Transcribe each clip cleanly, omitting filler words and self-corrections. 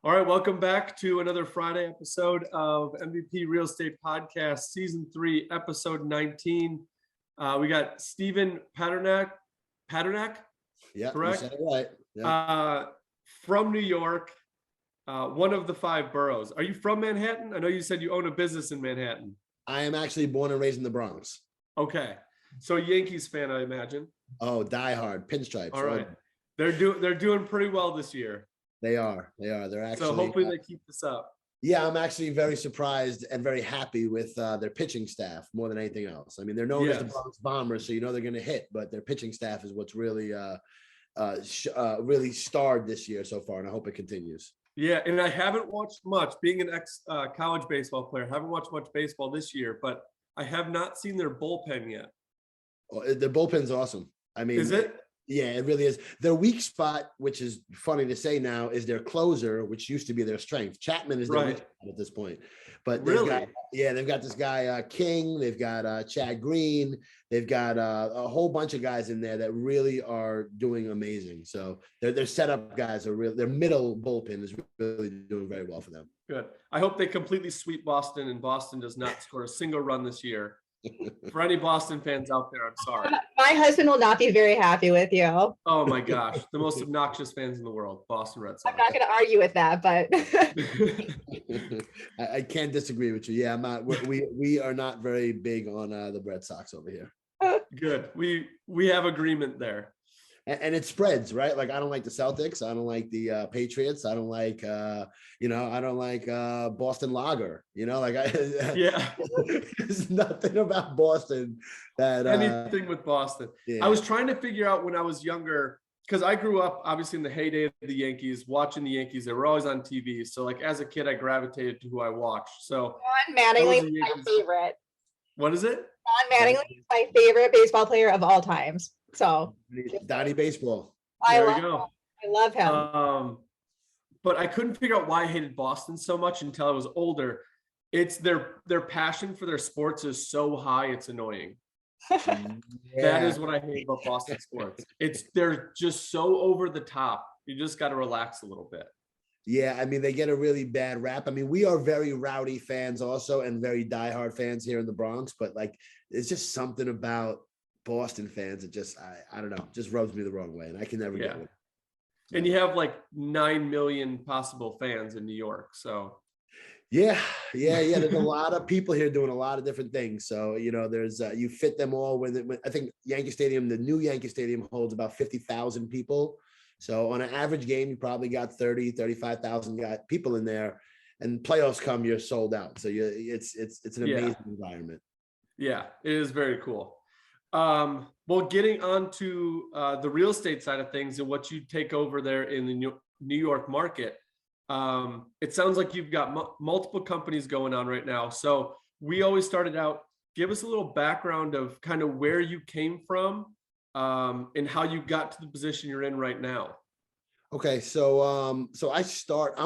All right, welcome back to another Friday episode of MVP Real Estate Podcast, Season 3, Episode 19. We got Stephen Paternak, Yeah, correct? You said it right. Yeah. From New York, one of the 5 boroughs. Are you from Manhattan? I know you said you own a business in Manhattan. I am actually born and raised in the Bronx. Okay, so Yankees fan, I imagine. Oh, diehard, pinstripes. All right, they're doing pretty well this year. They are. They're actually. So hopefully they keep this up. Yeah, I'm actually very surprised and very happy with their pitching staff more than anything else. I mean, they're known as the Bronx Bombers, so you know they're going to hit, but their pitching staff is what's really, really starred this year so far, and I hope it continues. Yeah, and I haven't watched much. Being an ex-college baseball player, I haven't watched much baseball this year, but I have not seen their bullpen yet. Oh, their bullpen's awesome. I mean, is it? Yeah, it really is. Their weak spot, which is funny to say now, is their closer, which used to be their strength. Chapman is their weak spot at this point. But they've got this guy King. They've got Chad Green. They've got a whole bunch of guys in there that really are doing amazing. So their setup guys are real. Their middle bullpen is really doing very well for them. Good. I hope they completely sweep Boston, and Boston does not score a single run this year. For any Boston fans out there, I'm sorry. My husband will not be very happy with you. Oh my gosh, the most obnoxious fans in the world, Boston Red Sox. I'm not going to argue with that, but I can't disagree with you. Yeah, I'm not. We are not very big on the Red Sox over here. Good. We have agreement there. And it spreads, right? Like, I don't like the Celtics. I don't like the Patriots. I don't like, I don't like Boston Lager. There's nothing about Boston that anything with Boston. Yeah. I was trying to figure out when I was younger, because I grew up obviously in the heyday of the Yankees, watching the Yankees. They were always on TV. So like as a kid, I gravitated to who I watched. So Don Mattingly is my favorite. What is it? Don Mattingly is my favorite baseball player of all times. So Donnie Baseball. I love him. But I couldn't figure out why I hated Boston so much until I was older. It's their passion for their sports is so high, it's annoying. That is what I hate about Boston sports. They're just so over the top. You just got to relax a little bit. Yeah, I mean, they get a really bad rap. I mean, we are very rowdy fans also and very diehard fans here in the Bronx, but like, it's just something about Boston fans, it just I don't know, just rubs me the wrong way, and I can never get it. And you have like 9 million possible fans in New York, so yeah. There's a lot of people here doing a lot of different things. So there's you fit them all. When I think Yankee Stadium, the new Yankee Stadium holds about 50,000 people. So on an average game, you probably got 35,000 people in there, and playoffs come, you're sold out. So it's an amazing environment. Yeah, it is very cool. Well, getting on to the real estate side of things and what you take over there in the New York market, it sounds like you've got multiple companies going on right now. So we always started out, give us a little background of kind of where you came from and how you got to the position you're in right now. Okay, so I'm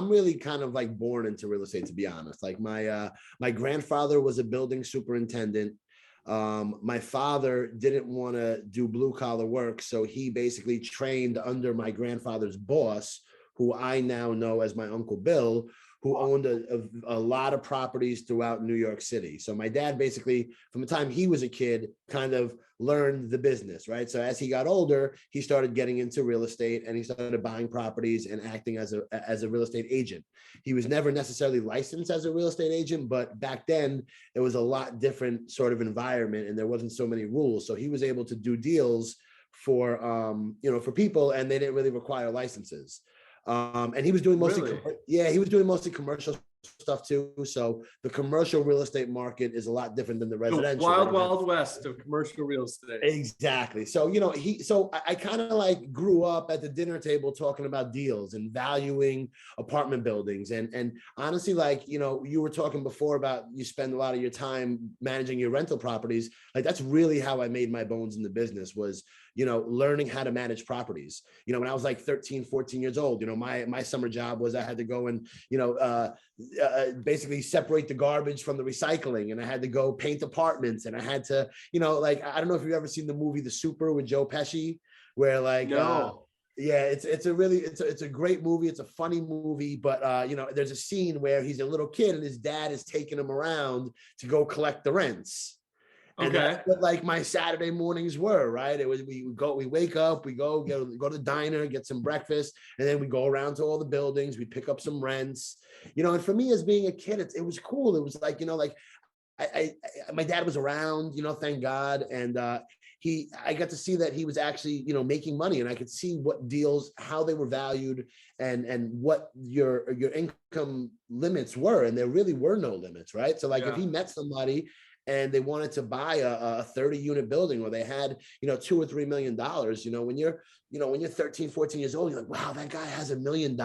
really kind of like born into real estate, to be honest. Like my grandfather was a building superintendent. My father didn't want to do blue collar work, so he basically trained under my grandfather's boss, who I now know as my Uncle Bill, who owned a lot of properties throughout New York City. So my dad basically, from the time he was a kid, kind of learned the business, right? So as he got older, he started getting into real estate, and he started buying properties and acting as a real estate agent. He was never necessarily licensed as a real estate agent, but back then it was a lot different sort of environment, and there wasn't so many rules. So he was able to do deals for for people, and they didn't really require licenses. And he was doing mostly commercial stuff too. So the commercial real estate market is a lot different than the residential. The wild west of commercial real estate. Exactly. So, I kind of like grew up at the dinner table talking about deals and valuing apartment buildings. And honestly, like, you were talking before about you spend a lot of your time managing your rental properties. Like, that's really how I made my bones in the business, was learning how to manage properties. When I was like 13, 14 years old, my summer job was I had to go and, basically separate the garbage from the recycling, and I had to go paint apartments, and I had to, I don't know if you've ever seen the movie The Super with Joe Pesci, where like, no. Yeah, it's a great movie. It's a funny movie, but you know, there's a scene where he's a little kid and his dad is taking him around to go collect the rents. And that's Okay. what like my Saturday mornings were, right? It was we wake up, we go to the diner, get some breakfast, and then we go around to all the buildings, we pick up some rents, you know. And for me as being a kid, it was cool. It was like, you know, like my dad was around, you know, thank God. And I got to see that he was actually, you know, making money, and I could see what deals, how they were valued, and what your income limits were. And there really were no limits, right? So like if Yeah. he met somebody and they wanted to buy a 30 unit building, or they had, you know, $2 or $3 million, you know, when you're 13, 14 years old, you're like, wow, that guy has $1 million.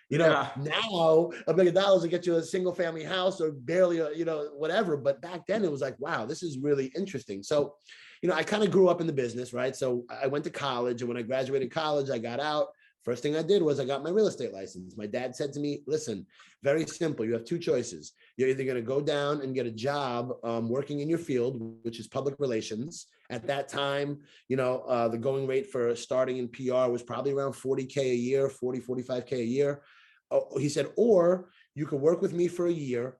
You know, Yeah. now $1 million will get you a single family house or barely a, you know, whatever. But back then it was like, wow, this is really interesting. So, you know, I kind of grew up in the business, right? So I went to college, and when I graduated college, I got out. First thing I did was I got my real estate license. My dad said to me, listen, very simple. You have two choices. You're either going to go down and get a job working in your field, which is public relations. At that time, you know, the going rate for starting in PR was probably around 40K a year, 45K a year. He said, or you can work with me for a year.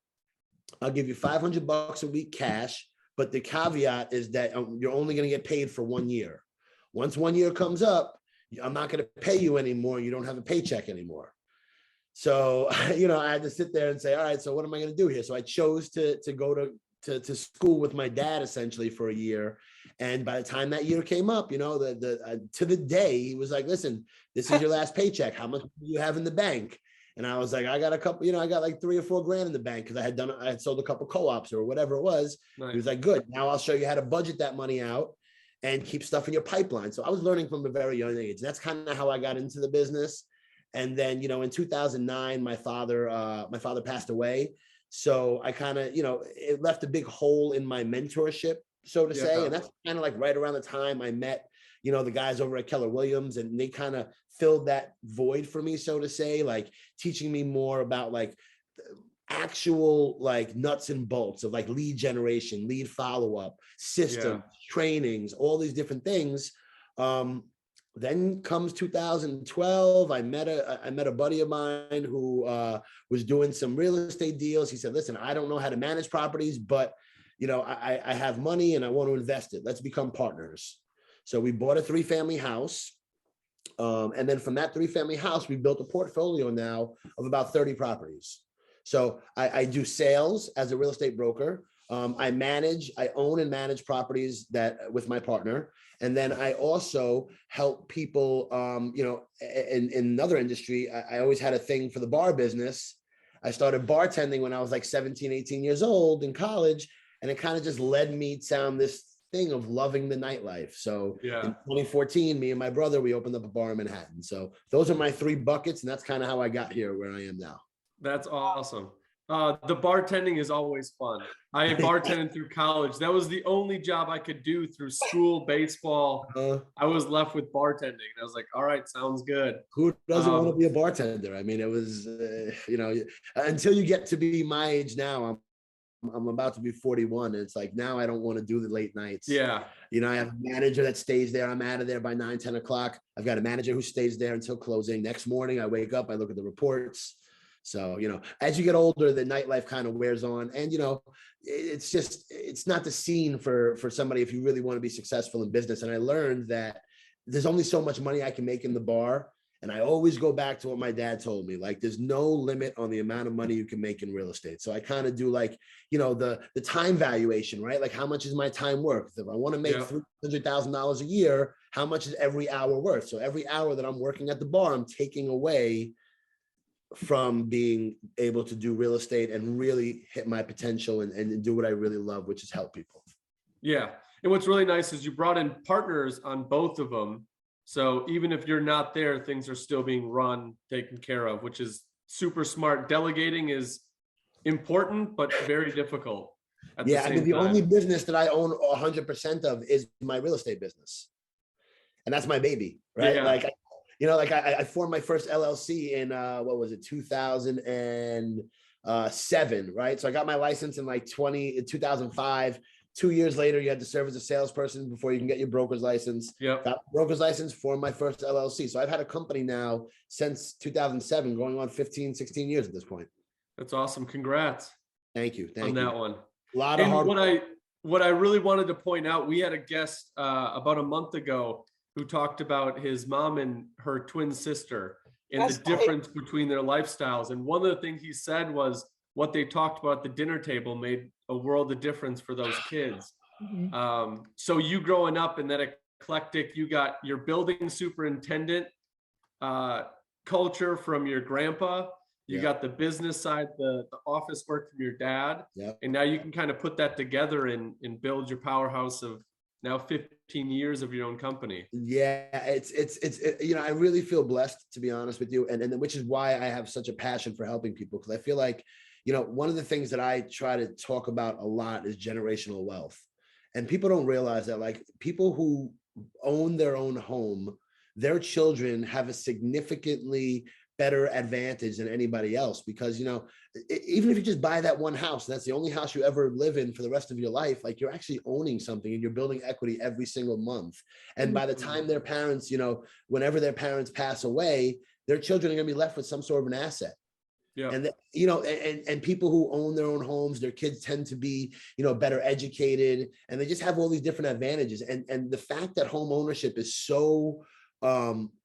I'll give you $500 a week cash. But the caveat is that you're only going to get paid for 1 year. Once 1 year comes up, I'm not going to pay you anymore. You don't have a paycheck anymore. So, you know, I had to sit there and say, all right, so what am I going to do here? So I chose to go to school with my dad essentially for a year. And by the time that year came up, you know, to the day, he was like, listen, this is your last paycheck. How much do you have in the bank? And I was like, I got a couple, you know, I got like 3 or 4 grand in the bank because I had sold a couple co-ops or whatever it was. Nice. He was like, good. Now I'll show you how to budget that money out and keep stuff in your pipeline. So I was learning from a very young age. That's kind of how I got into the business. And then, you know, in 2009, my father passed away. So I kind of, you know, it left a big hole in my mentorship, so to say. And that's kind of like right around the time I met, you know, the guys over at Keller Williams, and they kind of filled that void for me, so to say, like teaching me more about like actual like nuts and bolts of like lead generation, lead follow-up, systems, trainings, all these different things. Then comes 2012. I met a buddy of mine who was doing some real estate deals. He said, listen, I don't know how to manage properties, but you know, I have money and I want to invest it. Let's become partners. So we bought a 3-family house. And then from that 3-family house, we built a portfolio now of about 30 properties. So I do sales as a real estate broker. I own and manage properties that with my partner. And then I also help people, you know, in another industry. I always had a thing for the bar business. I started bartending when I was like 17, 18 years old in college. And it kind of just led me down this thing of loving the nightlife. So in 2014, me and my brother, we opened up a bar in Manhattan. So those are my 3 buckets. And that's kind of how I got here where I am now. That's awesome. The bartending is always fun. I bartended through college. That was the only job I could do through school, baseball. I was left with bartending. I was like, all right, sounds good. Who doesn't want to be a bartender? I mean, it was, you know, until you get to be my age now, I'm about to be 41. And it's like, now I don't want to do the late nights. Yeah. You know, I have a manager that stays there. I'm out of there by 9, 10 o'clock. I've got a manager who stays there until closing. Next morning, I wake up, I look at the reports. So, you know, as you get older, the nightlife kind of wears on. And, you know, it's not the scene for somebody if you really want to be successful in business. And I learned that there's only so much money I can make in the bar. And I always go back to what my dad told me, like, there's no limit on the amount of money you can make in real estate. So I kind of do like, you know, the time valuation, right? Like, how much is my time worth? If I want to make $300,000 a year, how much is every hour worth? So every hour that I'm working at the bar, I'm taking away from being able to do real estate and really hit my potential and do what I really love, which is help people. Yeah. And what's really nice is you brought in partners on both of them. So even if you're not there, things are still being run, taken care of, which is super smart. Delegating is important, but very difficult. Yeah, I mean, the only business that I own 100% of is my real estate business. And that's my baby, right? Yeah. Like, you know, like I formed my first LLC in, 2007, right? So I got my license in 2005. 2 years later, you had to serve as a salesperson before you can get your broker's license. Yep. Got broker's license for my first LLC. So I've had a company now since 2007, going on 15, 16 years at this point. That's awesome. Congrats Thank you. on Thank you. that one. A lot of And hard what I really wanted to point out, we had a guest about a month ago who talked about his mom and her twin sister and That's the right. difference between their lifestyles. And one of the things he said was what they talked about at the dinner table made a world of difference for those kids. Mhm. So you growing up in that eclectic, you got your building superintendent culture from your grandpa. You Yeah. got the business side, the office work from your dad. Yeah. And now you can kind of put that together and build your powerhouse of now 15 years of your own company. Yeah, it's you know, I really feel blessed, to be honest with you, and which is why I have such a passion for helping people, because I feel like, you know, one of the things that I try to talk about a lot is generational wealth. And people don't realize that, like, people who own their own home, their children have a significantly better advantage than anybody else, because, you know, even if you just buy that one house and that's the only house you ever live in for the rest of your life, like, you're actually owning something and you're building equity every single month. And by the time their parents, you know, whenever their parents pass away, their children are going to be left with some sort of an asset. Yeah. And, you know, and people who own their own homes, their kids tend to be, you know, better educated, and they just have all these different advantages. And the fact that home ownership is so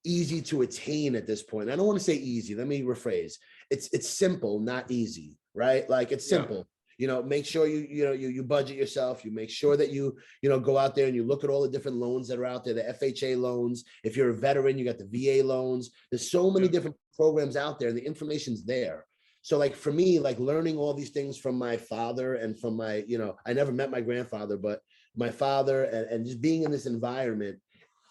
easy to attain at this point. I don't want to say easy. Let me rephrase. It's simple, not easy, right? Like, it's simple. You know, make sure you budget yourself. You make sure that you go out there and you look at all the different loans that are out there, the FHA loans. If you're a veteran, you got the VA loans. There's so many different programs out there, and the information's there. So, like, for me, like, learning all these things from my father and from my, you know, I never met my grandfather, but my father, and just being in this environment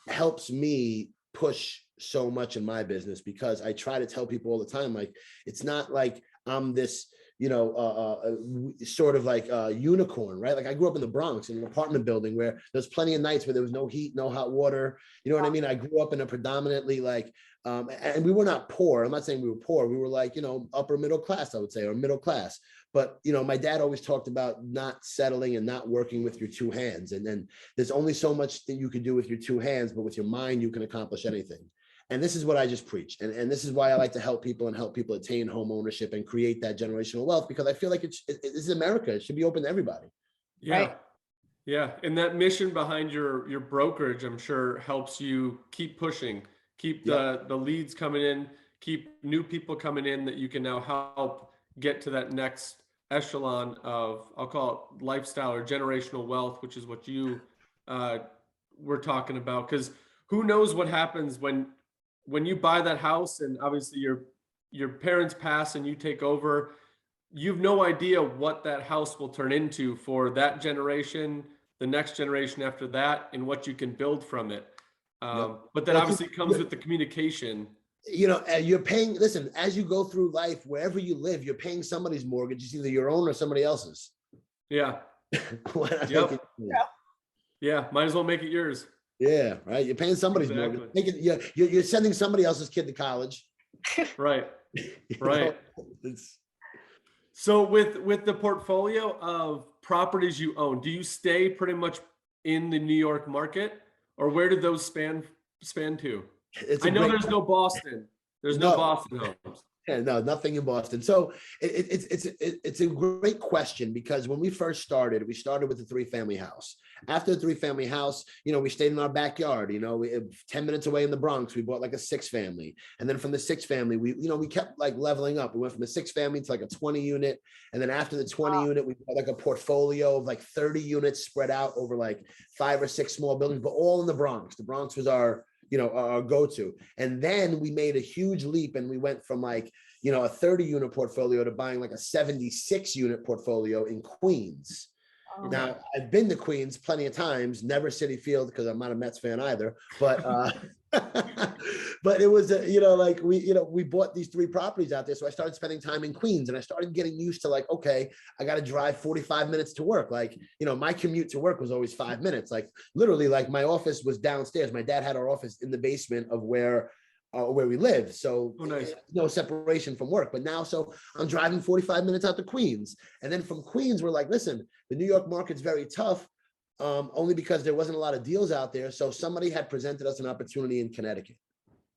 helps me push so much in my business, because I try to tell people all the time, like, it's not like I'm this, you know, sort of like a unicorn, right? Like, I grew up in the Bronx in an apartment building where there's plenty of nights where there was no heat, no hot water. You know what I mean? I grew up in a predominantly like, and we were not poor. I'm not saying we were poor. We were like, you know, upper middle class, I would say, or middle class. But, you know, my dad always talked about not settling and not working with your two hands. And then there's only so much that you can do with your two hands, but with your mind, you can accomplish anything. And this is what I just preach. And this is why I like to help people and help people attain home ownership and create that generational wealth, because I feel like this is America. It should be open to everybody. Yeah. Right. Yeah. And that mission behind your brokerage, I'm sure, helps you keep pushing, keep the leads coming in, keep new people coming in that you can now help get to that next echelon of, I'll call it lifestyle or generational wealth, which is what you were talking about. Because who knows what happens when you buy that house and obviously your parents pass and you take over. You've no idea what that house will turn into for that generation, the next generation after that, and what you can build from it. But that obviously comes with the communication. You know, you're paying, listen, as you go through life, wherever you live, you're paying somebody's mortgage. It's either your own or somebody else's. Yeah. Why not Yep. make it yours? Yeah. Might as well make it yours. Yeah, right. You're paying somebody's mortgage. You're sending somebody else's kid to college. Right. Right. It's, So with the portfolio of properties you own, do you stay pretty much in the New York market, or where did those span to? I know there's no Boston. There's no Boston homes. Yeah, no, nothing in Boston. So it's a great question, because when we first started, we started with a 3-family house. After the 3-family house, you know, we stayed in our backyard. You know, 10 minutes away in the Bronx, we bought like a 6-family, and then from the 6-family, we kept like leveling up. We went from a 6-family to like a 20 unit, and then after the 20 unit, we bought like a portfolio of like 30 units spread out over like 5 or 6 small buildings, but all in the Bronx. The Bronx was our go-to. And then we made a huge leap, and we went from like, you know, a 30 unit portfolio to buying like a 76 unit portfolio in Queens. Okay. Now, I've been to Queens plenty of times, never Citi Field, because I'm not a Mets fan either, but but it was like we bought these 3 properties out there. So I started spending time in Queens, and I started getting used to like, okay, I got to drive 45 minutes to work. Like, you know, my commute to work was always 5 minutes. Like, literally, like, my office was downstairs. My dad had our office in the basement of where where we live. So Oh, nice. no separation from work. But now, so I'm driving 45 minutes out to Queens. And then from Queens, we're like, listen, the New York market's very tough, only because there wasn't a lot of deals out there. So somebody had presented us an opportunity in Connecticut,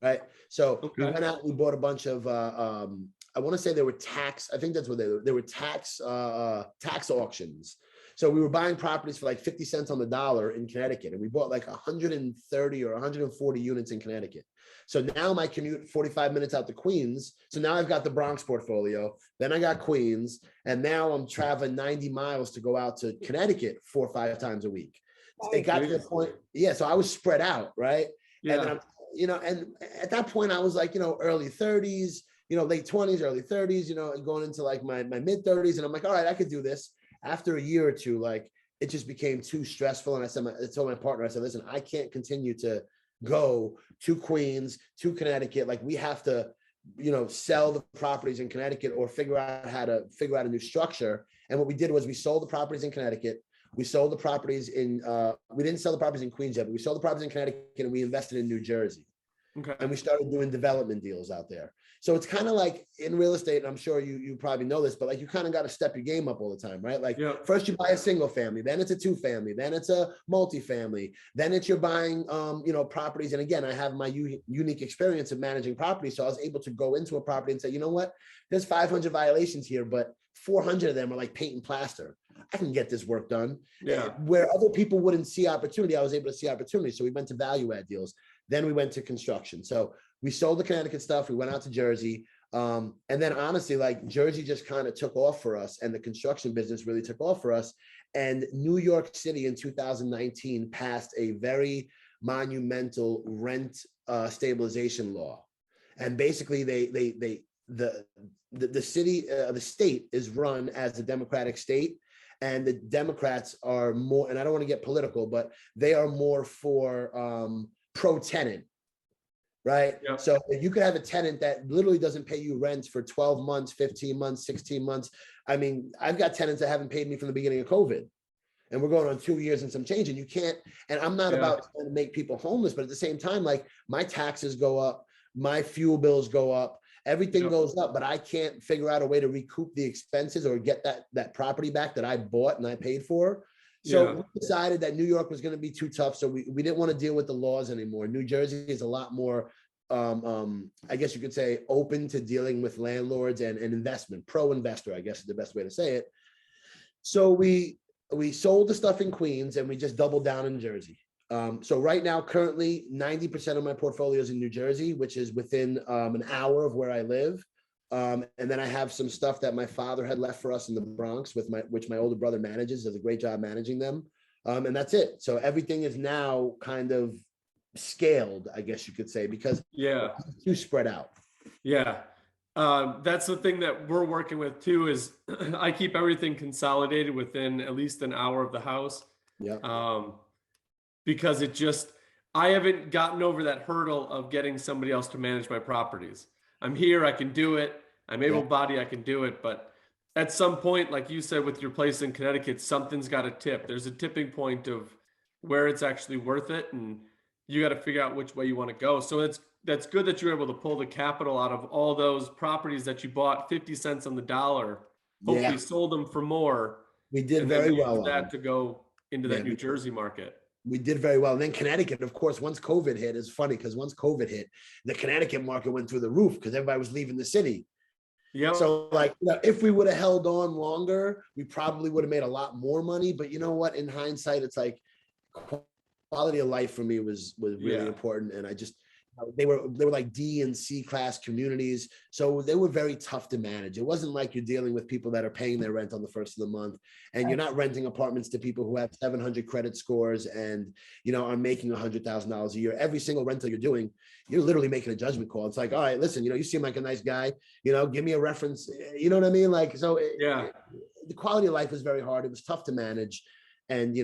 right? So we Okay. went out, we bought a bunch of, I want to say they were tax, I think that's what they were tax auctions. So we were buying properties for like 50 cents on the dollar in Connecticut, and we bought like 130 or 140 units in Connecticut. So now my commute 45 minutes out to Queens. So now I've got the Bronx portfolio, then I got Queens, and now I'm traveling 90 miles to go out to Connecticut 4 or 5 times a week. It got to the point, yeah. So I was spread out, right? And then Yeah. I'm, and at that point I was like, early 30s, late 20s, early 30s, and going into like my mid 30s, and I'm like, all right, I could do this. After a year or two, like it just became too stressful. And I told my partner, I said, listen, I can't continue to go to Queens, to Connecticut. Like we have to, sell the properties in Connecticut or figure out a new structure. And what we did was we sold the properties in Connecticut. We sold the properties in, we didn't sell the properties in Queens yet, but we sold the properties in Connecticut and we invested in New Jersey. Okay. And we started doing development deals out there. So it's kind of like in real estate, and I'm sure you probably know this, but like you kind of got to step your game up all the time, right? Like first you buy a single family, then it's a 2-family, then it's a multifamily, then it's you're buying, properties. And again, I have my unique experience of managing property. So I was able to go into a property and say, you know what, there's 500 violations here, but 400 of them are like paint and plaster. I can get this work done. Yeah. Where other people wouldn't see opportunity, I was able to see opportunity. So we went to value add deals. Then we went to construction. So we sold the Connecticut stuff. We went out to Jersey. And then honestly, like Jersey just kind of took off for us, and the construction business really took off for us. And New York City in 2019 passed a very monumental rent stabilization law. And basically the city, the state is run as a Democratic state. And the Democrats are more, and I don't want to get political, but they are more for pro tenant, right? Yep. So if you could have a tenant that literally doesn't pay you rent for 12 months, 15 months, 16 months. I mean, I've got tenants that haven't paid me from the beginning of COVID, and we're going on 2 years and some change, and you can't, and I'm not about trying to make people homeless, but at the same time, like my taxes go up, my fuel bills go up, everything goes up, but I can't figure out a way to recoup the expenses or get that property back that I bought and I paid for. So we decided that New York was going to be too tough. So we didn't want to deal with the laws anymore. New Jersey is a lot more, I guess you could say, open to dealing with landlords and investment, pro-investor, I guess is the best way to say it. So we sold the stuff in Queens and we just doubled down in Jersey. So right now, currently 90% of my portfolio is in New Jersey, which is within an hour of where I live. And then I have some stuff that my father had left for us in the Bronx which my older brother manages, does a great job managing them. And that's it. So everything is now kind of scaled, I guess you could say, because it's too spread out. Yeah. That's the thing that we're working with too, is I keep everything consolidated within at least an hour of the house. Yeah. Because I haven't gotten over that hurdle of getting somebody else to manage my properties. I'm here, I can do it. I'm able-bodied, I can do it. But at some point, like you said, with your place in Connecticut, something's got to tip. There's a tipping point of where it's actually worth it, and you got to figure out which way you want to go. So that's good that you're able to pull the capital out of all those properties that you bought 50 cents on the dollar. Hopefully sold them for more. We did very well. That to go into that New Jersey market. We did very well. And then Connecticut, of course, once COVID hit, is funny because once COVID hit, the Connecticut market went through the roof because everybody was leaving the city. Yeah. So like, if we would have held on longer, we probably would have made a lot more money. But you know what? In hindsight, it's like quality of life for me was really important. And I just, they were like D and C class communities. So they were very tough to manage. It wasn't like you're dealing with people that are paying their rent on the first of the month, and you're not renting apartments to people who have 700 credit scores and, are making $100,000 a year. Every single rental you're doing, you're literally making a judgment call. It's like, all right, listen, you seem like a nice guy, give me a reference. You know what I mean? Like, so the quality of life was very hard. It was tough to manage. And,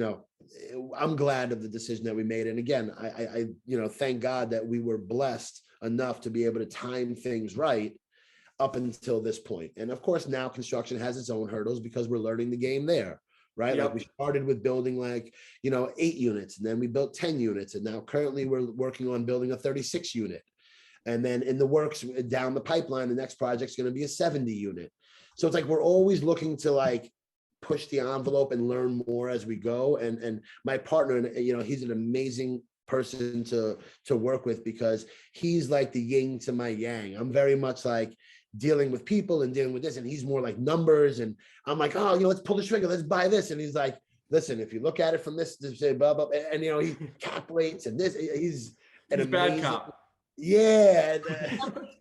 I'm glad of the decision that we made. And again, I thank God that we were blessed enough to be able to time things right up until this point. And of course, now construction has its own hurdles because we're learning the game there, right? Like we started with building 8 units, and then we built 10 units. And now currently we're working on building a 36 unit. And then in the works down the pipeline, the next project's going to be a 70 unit. So it's like, we're always looking to like push the envelope and learn more as we go. And my partner, you know, he's an amazing person to work with, because he's like the yin to my yang. I'm very much like dealing with people and dealing with this, and he's more like numbers, and I'm like, oh, you know, let's pull the trigger, let's buy this. And he's like, listen, if you look at it from this, say blah blah, and you know, he cap rates and this, he's an He's bad amazing cop. yeah.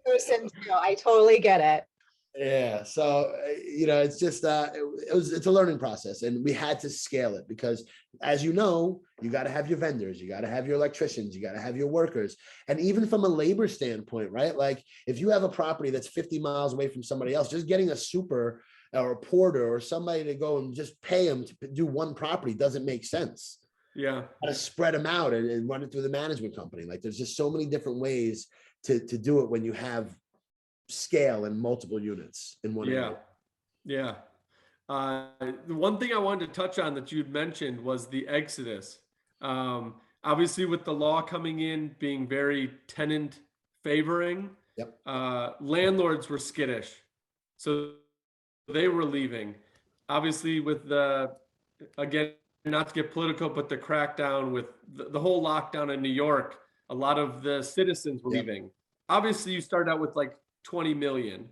Person too. I totally get it. Yeah, so you know, it's just it's a learning process, and we had to scale it because, as you know, you got to have your vendors, you got to have your electricians, you got to have your workers, and even from a labor standpoint, right? Like if you have a property that's 50 miles away from somebody else, just getting a super or a porter or somebody to go and just pay them to do one property doesn't make sense. Yeah. To spread them out and run it through the management company. Like there's just so many different ways to do it when you have scale and multiple units in one area. Yeah. The one thing I wanted to touch on that you'd mentioned was the exodus. Obviously, with the law coming in being very tenant favoring, Yep. landlords were skittish, so they were leaving. Obviously, with the, again, not to get political, but the crackdown with the whole lockdown in New York, a lot of the citizens were Yep. leaving. Obviously, you started out with like 20 million,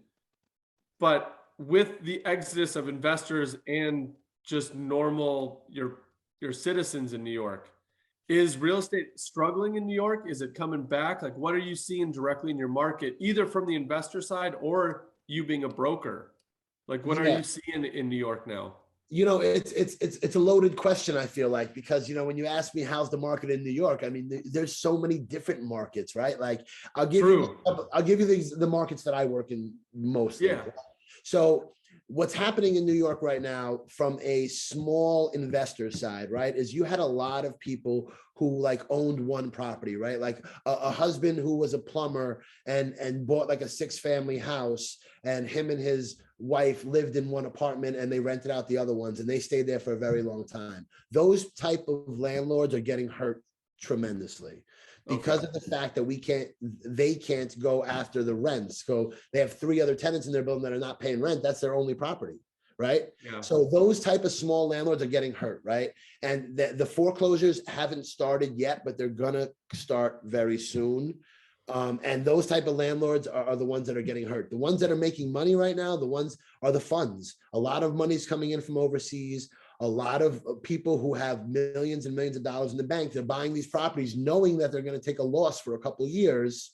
but with the exodus of investors and just normal your citizens in New York, is real estate struggling in New York? Is it coming back? Like, what are you seeing directly in your market, either from the investor side or you being a broker? Like, what are Yeah. you seeing in New York now? You know, it's a loaded question, I feel like, because, you know, when you ask me how's the market in New York, I mean, there's so many different markets, right? Like I'll give True. you the markets that I work in mostly. Yeah. So what's happening in New York right now from a small investor side, right, is you had a lot of people who like owned one property, right? Like a husband who was a plumber and bought like a 6-family house, and him and his wife lived in one apartment and they rented out the other ones, and they stayed there for a very long time. Those type of landlords are getting hurt tremendously because of the fact that they can't go after the rents. So they have 3 other tenants in their building that are not paying rent. That's their only property, right? Yeah. So those type of small landlords are getting hurt, right? And the foreclosures haven't started yet, but they're gonna start very soon. And those type of landlords are the ones that are getting hurt. The ones that are making money right now, the ones are the funds. A lot of money's coming in from overseas. A lot of people who have millions and millions of dollars in the bank, they're buying these properties knowing that they're going to take a loss for a couple of years,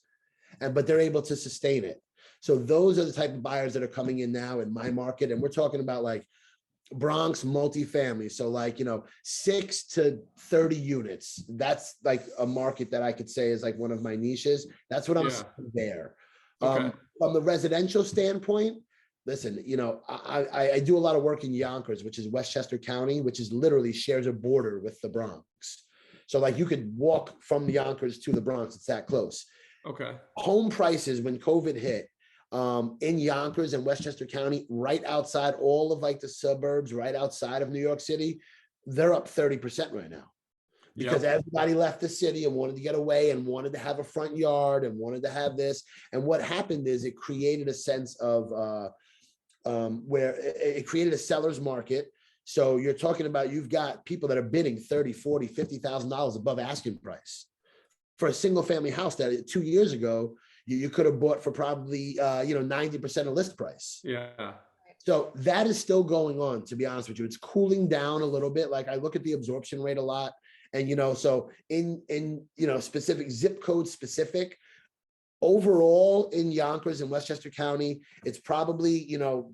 but they're able to sustain it. So those are the type of buyers that are coming in now in my market. And we're talking about like Bronx multifamily. So like, you know, 6 to 30 units. That's like a market that I could say is like one of my niches. That's what I'm seeing there. Okay. From the residential standpoint, listen, you know, I do a lot of work in Yonkers, which is Westchester County, which is literally shares a border with the Bronx. So like you could walk from Yonkers to the Bronx. It's that close. Okay. Home prices when COVID hit in Yonkers and Westchester County, right outside all of like the suburbs, right outside of New York City, they're up 30% right now. Because everybody left the city and wanted to get away and wanted to have a front yard and wanted to have this. And what happened is it created a sense of where it created a seller's market. So you're talking about, you've got people that are bidding $30,000, $40,000, $50,000 above asking price for a single family house that 2 years ago, you could have bought for probably, 90% of list price. Yeah. So that is still going on, to be honest with you. It's cooling down a little bit. Like I look at the absorption rate a lot. And, you know, so in specific zip code specific, overall in Yonkers and Westchester County, it's probably, you know,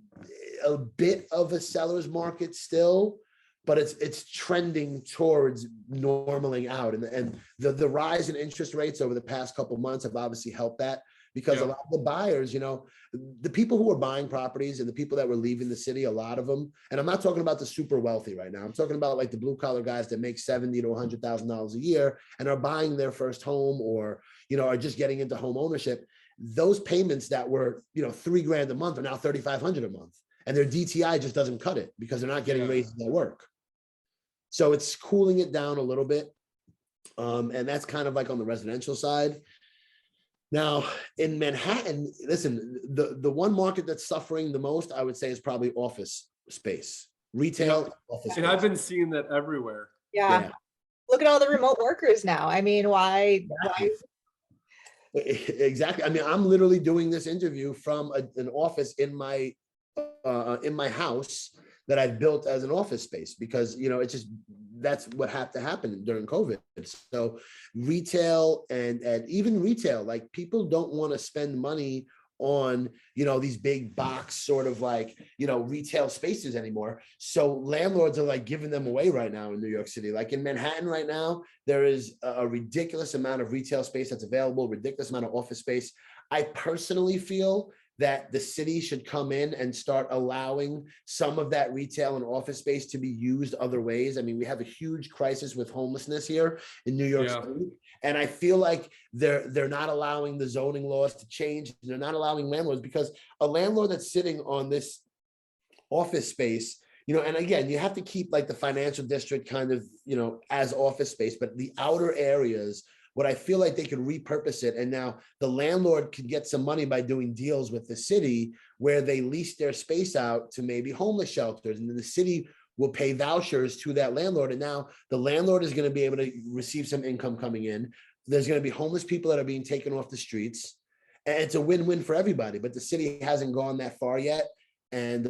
a bit of a seller's market still, but it's trending towards normaling out. And the rise in interest rates over the past couple of months have obviously helped that, because a lot of the buyers, you know, the people who were buying properties and the people that were leaving the city, a lot of them, and I'm not talking about the super wealthy right now. I'm talking about like the blue collar guys that make $70,000 to $100,000 a year and are buying their first home, or, you know, are just getting into home ownership. Those payments that were, you know, $3,000 a month are now $3,500 a month, and their DTI just doesn't cut it because they're not getting raises at work. So it's cooling it down a little bit. And that's kind of like on the residential side. Now in Manhattan, listen, the one market that's suffering the most, I would say, is probably office space, retail, Yep. office And I've space. been seeing that everywhere. Yeah. Yeah, Look at all the remote workers now. I mean, why? exactly. I mean, I'm literally doing this interview from an office in my house that I've built as an office space because it's just that's what had to happen during COVID. So retail and even retail, like people don't want to spend money on these big box sort of like retail spaces anymore. So landlords are like giving them away right now in New York City. Like in Manhattan right now, there is a ridiculous amount of retail space that's available, ridiculous amount of office space. I personally feel that the city should come in and start allowing some of that retail and office space to be used other ways. I mean, we have a huge crisis with homelessness here in New York Yeah. City. And I feel like they're not allowing the zoning laws to change. They're not allowing landlords, because a landlord that's sitting on this office space, and again, you have to keep like the financial district kind of, as office space, but the outer areas, what I feel like they could repurpose it. And now the landlord could get some money by doing deals with the city where they lease their space out to maybe homeless shelters, and then the city will pay vouchers to that landlord. And now the landlord is going to be able to receive some income coming in. There's going to be homeless people that are being taken off the streets. And it's a win-win for everybody, but the city hasn't gone that far yet. And,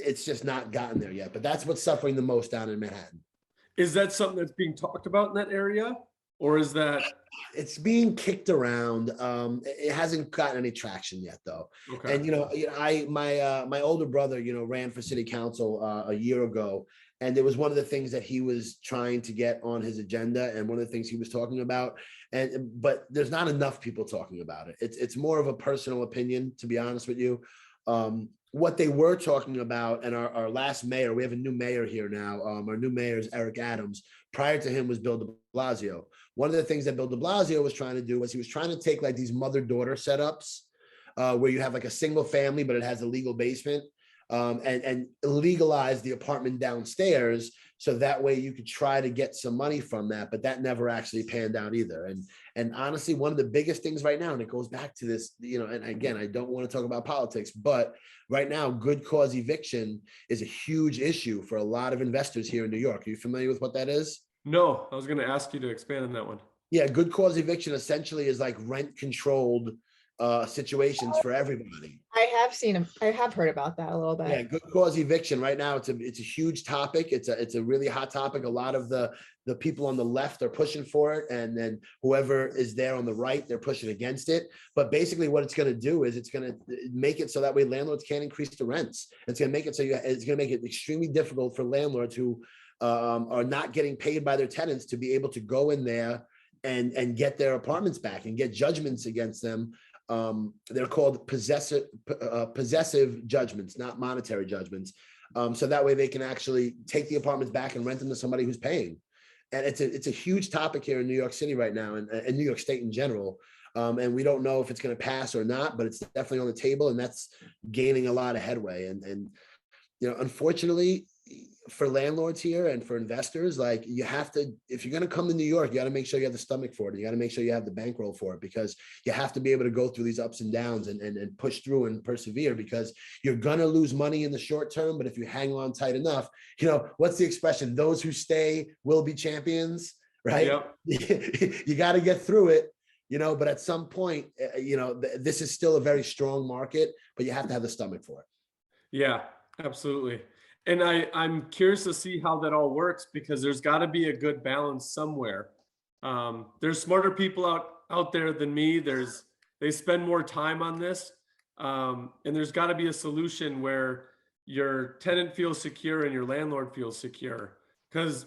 it's just not gotten there yet, but that's what's suffering the most down in Manhattan. Is that something that's being talked about in that area? Or is that It's being kicked around. It hasn't gotten any traction yet, though. okay? And my older brother, ran for city council a year ago, and it was one of the things that he was trying to get on his agenda, and one of the things he was talking about. But there's not enough people talking about it. It's more of a personal opinion, to be honest with you. What they were talking about, and our last mayor, we have a new mayor here now. Our new mayor is Eric Adams. Prior to him was Bill de Blasio. One of the things that Bill de Blasio was trying to do was he was trying to take like these mother-daughter setups where you have like a single family, but it has a legal basement, and legalize the apartment downstairs. So that way you could try to get some money from that, but that never actually panned out either. And honestly, one of the biggest things right now, and it goes back to this, and again, I don't want to talk about politics, but right now, good cause eviction is a huge issue for a lot of investors here in New York. Are you familiar with what that is? No, I was going to ask you to expand on that one. Yeah, good cause eviction essentially is like rent controlled situations for everybody. I have heard about that a little bit. Yeah, good cause eviction right now. It's a huge topic. It's a really hot topic. A lot of the people on the left are pushing for it, and then whoever is there on the right, they're pushing against it. But basically, what it's going to do is it's going to make it so that way landlords can't increase the rents. It's going to make it so it's going to make it extremely difficult for landlords who are not getting paid by their tenants to be able to go in there and get their apartments back and get judgments against them. They're called possessive judgments, not monetary judgments. So that way they can actually take the apartments back and rent them to somebody who's paying. And it's a huge topic here in New York City right now, and New York State in general. And we don't know if it's going to pass or not, but it's definitely on the table, and that's gaining a lot of headway. And unfortunately, for landlords here and for investors, like you have to, if you're going to come to New York, you got to make sure you have the stomach for it. You got to make sure you have the bankroll for it, because you have to be able to go through these ups and downs and push through and persevere, because you're going to lose money in the short term. But if you hang on tight enough, what's the expression? Those who stay will be champions, right? Yep. You got to get through it, but at some point, this is still a very strong market, but you have to have the stomach for it. Yeah, absolutely. And I'm curious to see how that all works, because there's got to be a good balance somewhere. There's smarter people out there than me. They spend more time on this. And there's got to be a solution where your tenant feels secure and your landlord feels secure. Because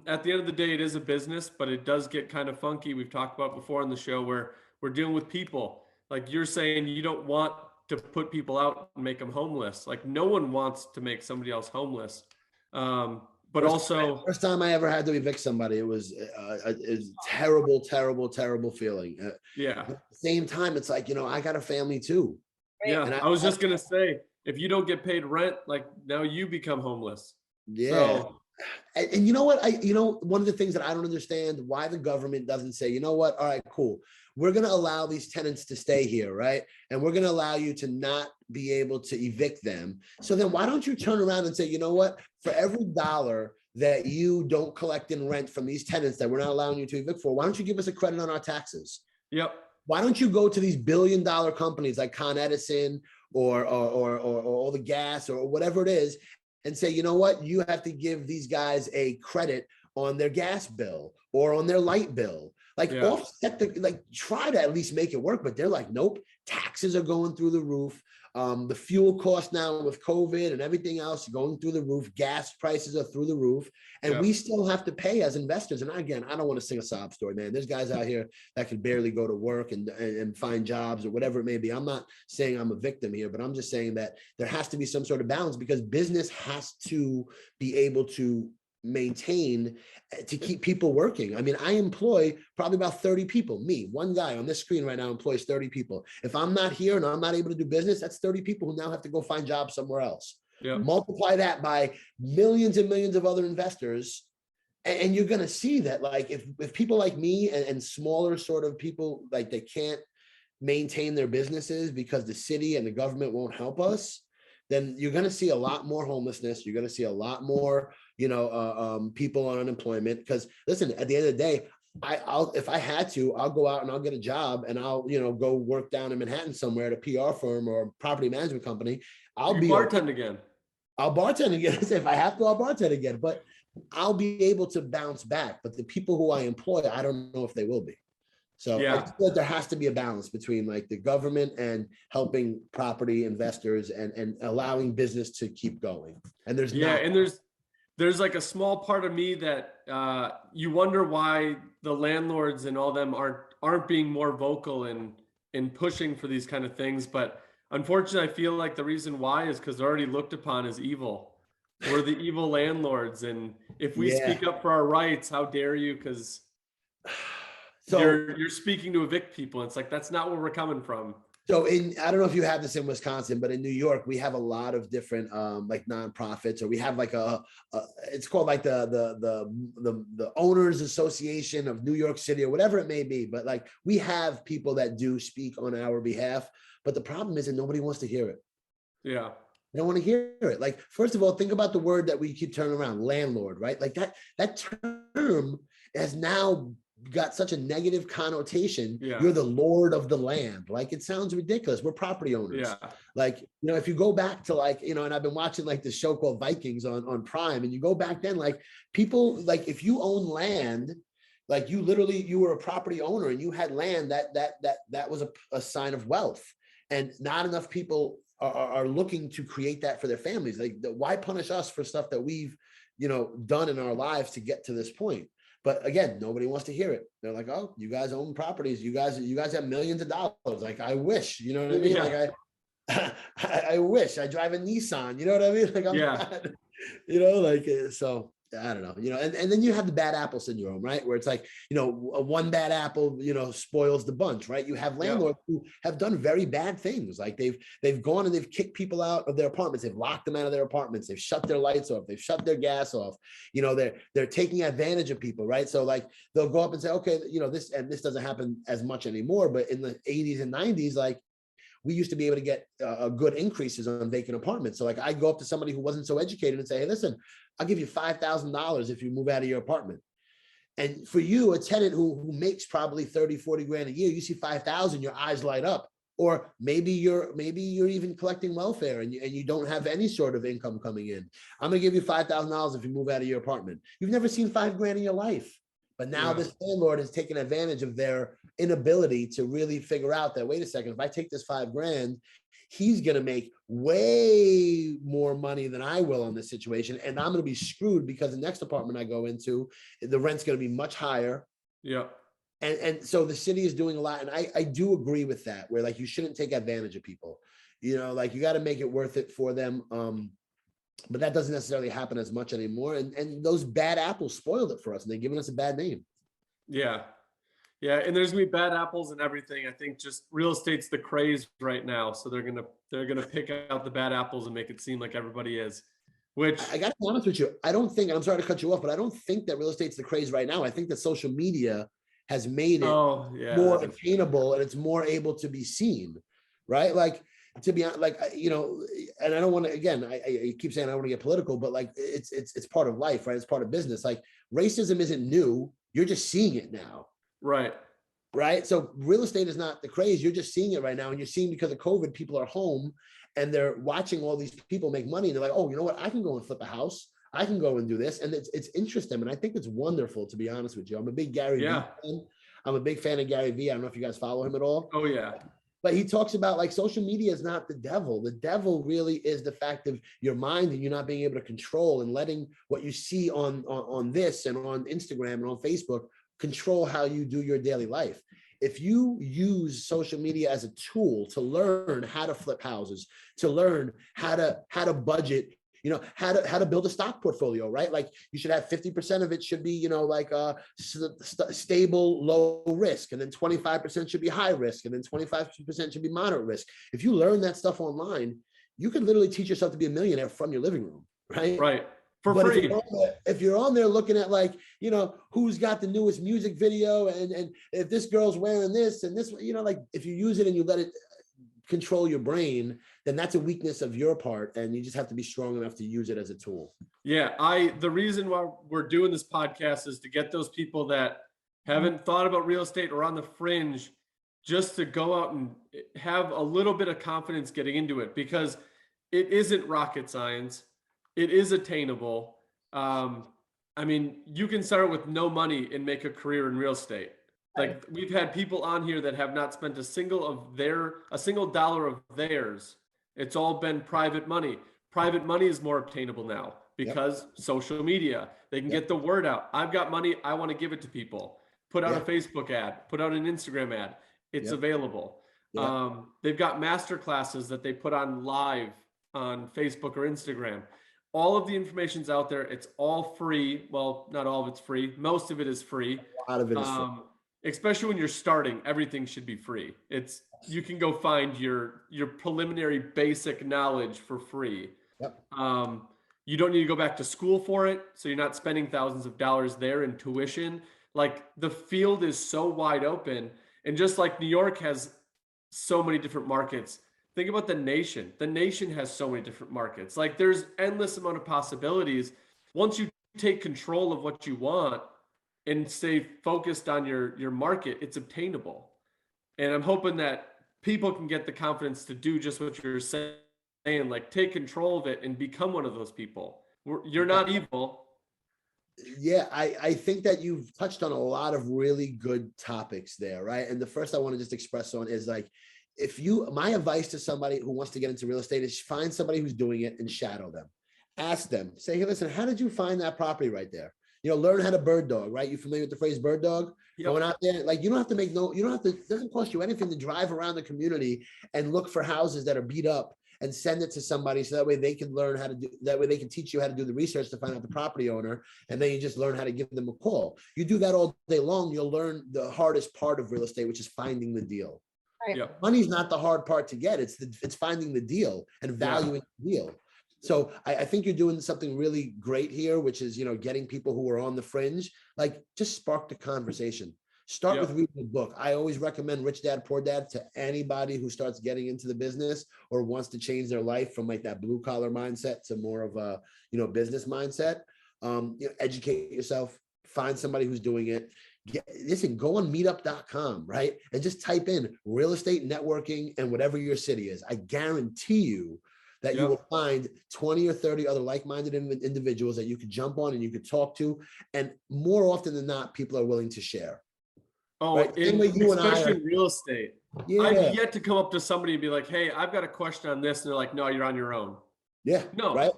at the end of the day, it is a business, but it does get kind of funky. We've talked about before on the show where we're dealing with people. Like you're saying, you don't want to put people out and make them homeless. Like no one wants to make somebody else homeless. But first time I ever had to evict somebody, it was terrible, terrible, terrible feeling. Yeah. At the same time, it's like, I got a family too. Yeah. And I was just going to say, if you don't get paid rent, like now you become homeless. Yeah. So, And you know what? One of the things that I don't understand why the government doesn't say, you know what? All right, cool. We're going to allow these tenants to stay here, right? And we're going to allow you to not be able to evict them. So then why don't you turn around and say, you know what? For every dollar that you don't collect in rent from these tenants that we're not allowing you to evict for, why don't you give us a credit on our taxes? Yep. Why don't you go to these billion-dollar companies like Con Edison or all the gas or whatever it is and say, you know what, you have to give these guys a credit on their gas bill or on their light bill. Like offset try to at least make it work, but they're like, nope, taxes are going through the roof. The fuel cost now with COVID and everything else going through the roof. Gas prices are through the roof, and we still have to pay as investors. And again, I don't want to sing a sob story, man. There's guys out here that can barely go to work and find jobs or whatever it may be. I'm not saying I'm a victim here, but I'm just saying that there has to be some sort of balance because business has to be able to maintain to keep people working. I mean, I employ probably about 30 people. Me, one guy on this screen right now employs 30 people. If I'm not here and I'm not able to do business, that's 30 people who now have to go find jobs somewhere else. Multiply that by millions and millions of other investors, and you're going to see that like if people like me and smaller sort of people, like they can't maintain their businesses because the city and the government won't help us, then you're going to see a lot more homelessness. You're going to see a lot more, people on unemployment. Because listen, at the end of the day, I'll if I had to, I'll go out and I'll get a job and I'll, go work down in Manhattan somewhere at a PR firm or property management company. I'll be bartend again. I'll bartend again. If I have to, I'll bartend again. But I'll be able to bounce back. But the people who I employ, I don't know if they will be. So I just feel like there has to be a balance between like the government and helping property investors and allowing business to keep going. And there's and there's like a small part of me that you wonder why the landlords and all them aren't being more vocal in pushing for these kind of things. But unfortunately, I feel like the reason why is because they're already looked upon as evil. We're the evil landlords, and if we speak up for our rights, how dare you? Because you're speaking to evict people. It's like, that's not where we're coming from. So I don't know if you have this in Wisconsin, but in New York, we have a lot of different like nonprofits, or we have like it's called like the Owners Association of New York City or whatever it may be. But like we have people that do speak on our behalf, but the problem is that nobody wants to hear it. Yeah. They don't want to hear it. Like, first of all, think about the word that we keep turning around, landlord, right? Like that term has now got such a negative connotation. You're the lord of the land. Like, it sounds ridiculous. We're property owners. Like, if you go back to like, and I've been watching like this show called Vikings on Prime, and you go back then, like people, like if you own land, like you were a property owner and you had land that was a sign of wealth, and not enough people are looking to create that for their families. Like, why punish us for stuff that we've, done in our lives to get to this point? But again, nobody wants to hear it. They're like, oh, you guys own properties. You guys have millions of dollars. Like, I wish, you know what I mean? Like I wish I drive a Nissan, you know what I mean? Like, I'm not, so I don't know, and then you have the bad apple syndrome, right? Where it's like, one bad apple, spoils the bunch, right? You have landlords who have done very bad things. Like they've gone and they've kicked people out of their apartments. They've locked them out of their apartments. They've shut their lights off. They've shut their gas off. They're taking advantage of people, right? So like they'll go up and say, okay, this doesn't happen as much anymore, but in the 80s and 90s, like, we used to be able to get good increases on vacant apartments. So like I go up to somebody who wasn't so educated and say, hey, listen, I'll give you $5,000 if you move out of your apartment. And for you, a tenant who makes probably 30, 40 grand a year, you see 5,000, your eyes light up. Or maybe you're even collecting welfare and you don't have any sort of income coming in. I'm gonna give you $5,000 if you move out of your apartment. You've never seen 5 grand in your life. But now this landlord has taken advantage of their inability to really figure out that, wait a second, if I take this 5 grand, he's going to make way more money than I will on this situation. And I'm going to be screwed because the next apartment I go into, the rent's going to be much higher. Yeah. And so the city is doing a lot. And I do agree with that, where like, you shouldn't take advantage of people, like you got to make it worth it for them. But that doesn't necessarily happen as much anymore. And those bad apples spoiled it for us, and they're giving us a bad name. Yeah. Yeah. And there's gonna be bad apples and everything. I think just real estate's the craze right now. So they're gonna pick out the bad apples and make it seem like everybody is. which I gotta be honest with you. I don't think, and I'm sorry to cut you off, but I don't think that real estate's the craze right now. I think that social media has made it oh yeah, more attainable and it's more able to be seen, right? Like, to be honest, like, and I don't want to, again, I keep saying I don't want to get political, but like, it's part of life, right? It's part of business. Like, racism isn't new. You're just seeing it now. right. Right. So real estate is not the craze. You're just seeing it right now. And you're seeing, because of COVID, people are home and they're watching all these people make money. And they're like, oh, you know what? I can go and flip a house. I can go and do this. And it's interesting. And I think it's wonderful, to be honest with you. I'm a big Gary Vee fan. I'm a big fan of Gary Vee. I don't know if you guys follow him at all. Oh yeah. But he talks about, like, social media is not the devil. The devil really is the fact of your mind and you not being able to control and letting what you see on this and on Instagram and on Facebook control how you do your daily life. If you use social media as a tool to learn how to flip houses, to learn how to budget, how to build a stock portfolio, right? Like, you should have 50% of it should be, like stable, low risk, and then 25% should be high risk, and then 25% should be moderate risk. If you learn that stuff online, you can literally teach yourself to be a millionaire from your living room, right? Right. For But free. if you're on there looking at, like, who's got the newest music video, and if this girl's wearing this and this, like, if you use it and you let it control your brain, then that's a weakness of your part, and you just have to be strong enough to use it as a tool. Yeah, the reason why we're doing this podcast is to get those people that haven't thought about real estate or on the fringe, just to go out and have a little bit of confidence getting into it, because it isn't rocket science. It is attainable. I mean, you can start with no money and make a career in real estate. Like, we've had people on here that have not spent a single dollar of theirs. It's all been private money. Private money is more obtainable now because social media, they can get the word out. I've got money. I want to give it to people. Put out a Facebook ad, put out an Instagram ad. It's available. They've got master classes that they put on live on Facebook or Instagram. All of the information's out there. It's all free. Well, not all of it's free. Most of it is free. A lot of it is free. Especially when you're starting, everything should be free. You can go find your preliminary basic knowledge for free. You don't need to go back to school for it, so you're not spending thousands of dollars there in tuition. Like, the field is so wide open, and just like New York has so many different markets, think about the nation. The nation has so many different markets. Like, there's endless amount of possibilities. Once you take control of what you want and stay focused on your market, it's obtainable. And I'm hoping that people can get the confidence to do just what you're saying, like, take control of it and become one of those people. You're not evil. Yeah, I think that you've touched on a lot of really good topics there, right? And the first I want to just express on is, like, my advice to somebody who wants to get into real estate is find somebody who's doing it and shadow them. Ask them, say, hey, listen, how did you find that property right there? Learn how to bird dog, right? You familiar with the phrase bird dog? Going out there, like, you don't have to it doesn't cost you anything to drive around the community and look for houses that are beat up and send it to somebody, so that way they can learn how to do, that way they can teach you how to do the research to find out the property owner, and then you just learn how to give them a call. You do that all day long, you'll learn the hardest part of real estate, which is finding the deal. Right. Money's not the hard part to get. It's finding the deal and valuing the deal. So I think you're doing something really great here, which is, getting people who are on the fringe, like, just spark the conversation. Start with reading a book. I always recommend Rich Dad, Poor Dad to anybody who starts getting into the business or wants to change their life from, like, that blue collar mindset to more of a, business mindset. Educate yourself, find somebody who's doing it. Listen, go on meetup.com, right? And just type in real estate networking and whatever your city is. I guarantee you that you will find 20 or 30 other like-minded individuals that you could jump on and you could talk to. And more often than not, people are willing to share. Oh, right? Especially in real estate. I've yet to come up to somebody and be like, hey, I've got a question on this. And they're like, no, you're on your own. Yeah. No, right.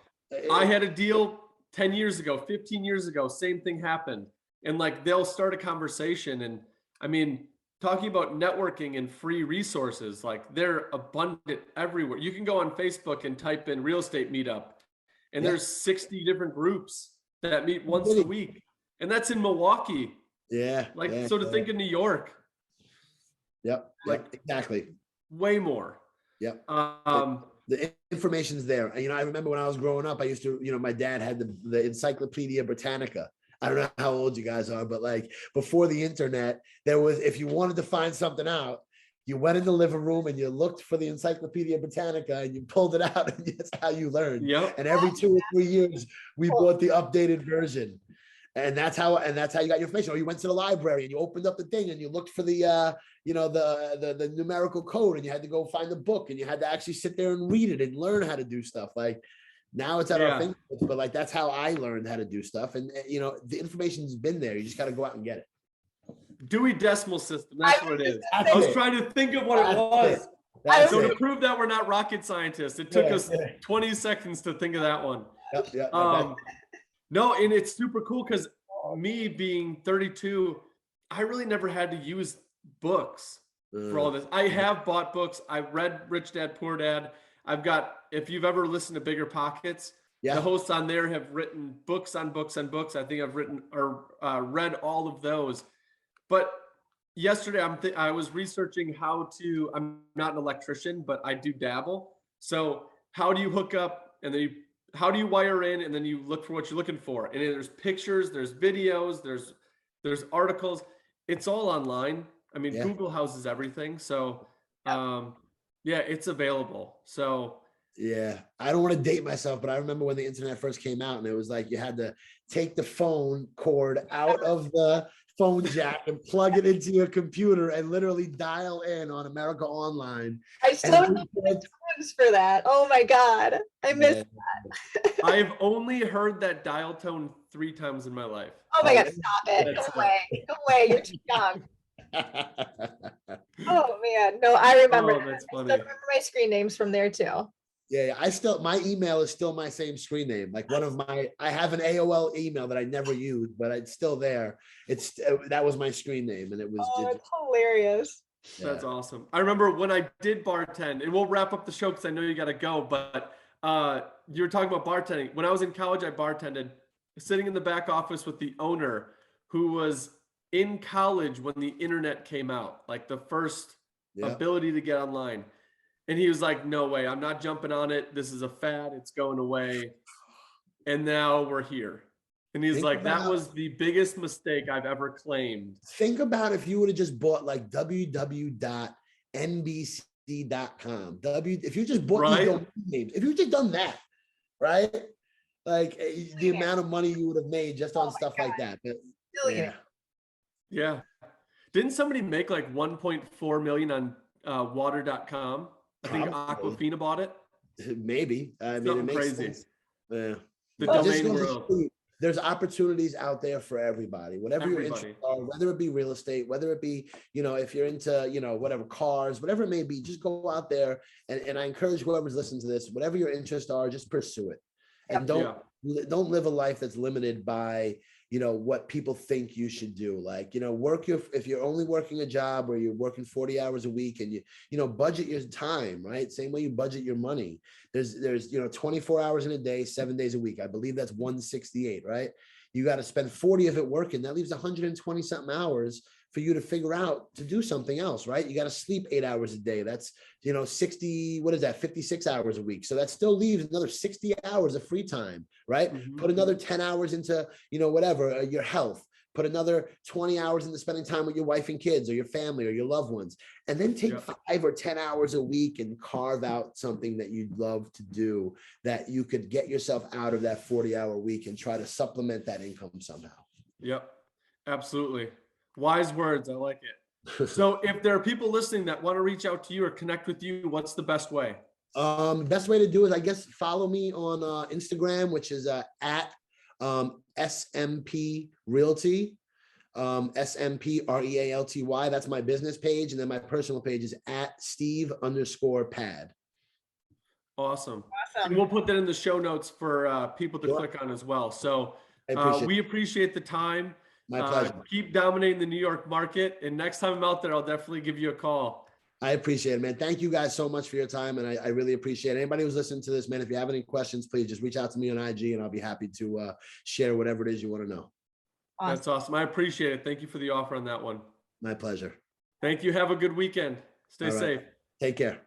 I had a deal 10 years ago, 15 years ago, same thing happened. And, like, they'll start a conversation. And I mean, talking about networking and free resources, like, they're abundant everywhere. You can go on Facebook and type in real estate meetup, and there's 60 different groups that meet once a week. And that's in Milwaukee. So to think in New York. Exactly. Way more. Yep. The information's there. And, I remember when I was growing up, I used to, my dad had the Encyclopedia Britannica. I don't know how old you guys are, but like before the internet, there was, if you wanted to find something out, you went in the living room and you looked for the Encyclopedia Britannica and you pulled it out, and that's how you learned. Yep. And every 2 or 3 years, we bought the updated version. And that's how you got your information. Or you went to the library and you opened up the thing and you looked for the the numerical code, and you had to go find the book, and you had to actually sit there and read it and learn how to do stuff. Like now it's at our fingertips, but like that's how I learned how to do stuff. And the information's been there. You just got to go out and get it. Dewey Decimal System. That's what it is. That's I was it. trying to think of what it was. So to prove that we're not rocket scientists, it took us 20 seconds to think of that one. No, and it's super cool because me being 32, I really never had to use books for all this. I have bought books. I read Rich Dad, Poor Dad. I've got, if you've ever listened to Bigger Pockets, the hosts on there have written books on books on books. I think I've written or read all of those. But yesterday I was researching how to, I'm not an electrician, but I do dabble. So how do you hook up, and then how do you wire in, and then you look for what you're looking for? And there's pictures, there's videos, there's articles. It's all online. I mean, Google houses everything. So it's available. So I don't want to date myself, but I remember when the internet first came out, and it was like you had to take the phone cord out of the phone jack and plug it into your computer and literally dial in on America Online. I still have clues for that. Oh my God. I missed that. I've only heard that dial tone 3 times in my life. Oh my God, stop it. Go away. Go away. You're too young. Oh man. No, I remember. That's funny. I remember my screen names from there too. My email is still my same screen name. Like I have an AOL email that I never used, but it's still there. That was my screen name, and it was. It's hilarious. That's awesome. I remember when I did bartend, and we'll wrap up the show because I know you got to go, but you were talking about bartending. When I was in college, I bartended, sitting in the back office with the owner who was in college when the internet came out, like the first ability to get online. And he was like, no way, I'm not jumping on it. This is a fad. It's going away. And now we're here. And he's like, that was the biggest mistake I've ever claimed. Think about if you would have just bought like www.nbc.com. If you just bought these domain names, if you just done that, right? Like the amount of money you would have made just on stuff like that. But, Didn't somebody make like 1.4 million on water.com? I think Aquafina bought it. Maybe. I mean, it makes crazy. sense. Yeah. The domain world. There's opportunities out there for everybody. Whatever your interests are, whether it be real estate, whether it be, if you're into, whatever, cars, whatever it may be, just go out there. And I encourage whoever's listening to this, whatever your interests are, just pursue it. And don't live a life that's limited by, what people think you should do. Like, if you're only working a job where you're working 40 hours a week, and you budget your time, right? Same way you budget your money. There's 24 hours in a day, 7 days a week. I believe that's 168, right? You got to spend 40 of it working. That leaves 120 something hours for you to figure out to do something else, right? You got to sleep 8 hours a day. That's, 56 hours a week. So that still leaves another 60 hours of free time, right? Mm-hmm. Put another 10 hours into, your health. Put another 20 hours into spending time with your wife and kids, or your family, or your loved ones. And then take 5 or 10 hours a week and carve out something that you'd love to do, that you could get yourself out of that 40-hour week and try to supplement that income somehow. Yep, absolutely. Wise words. I like it. So if there are people listening that want to reach out to you or connect with you, what's the best way? Best way to do is, I guess, follow me on Instagram, which is at SMP Realty, SMP REALTY. That's my business page. And then my personal page is at Steve_Pad. Awesome. And we'll put that in the show notes for people to click on as well. So we appreciate the time. My pleasure. Keep dominating the New York market. And next time I'm out there, I'll definitely give you a call. I appreciate it, man. Thank you guys so much for your time. And I really appreciate it. Anybody who's listening to this, man, if you have any questions, please just reach out to me on IG, and I'll be happy to share whatever it is you want to know. Awesome. That's awesome. I appreciate it. Thank you for the offer on that one. My pleasure. Thank you. Have a good weekend. Stay safe. Take care.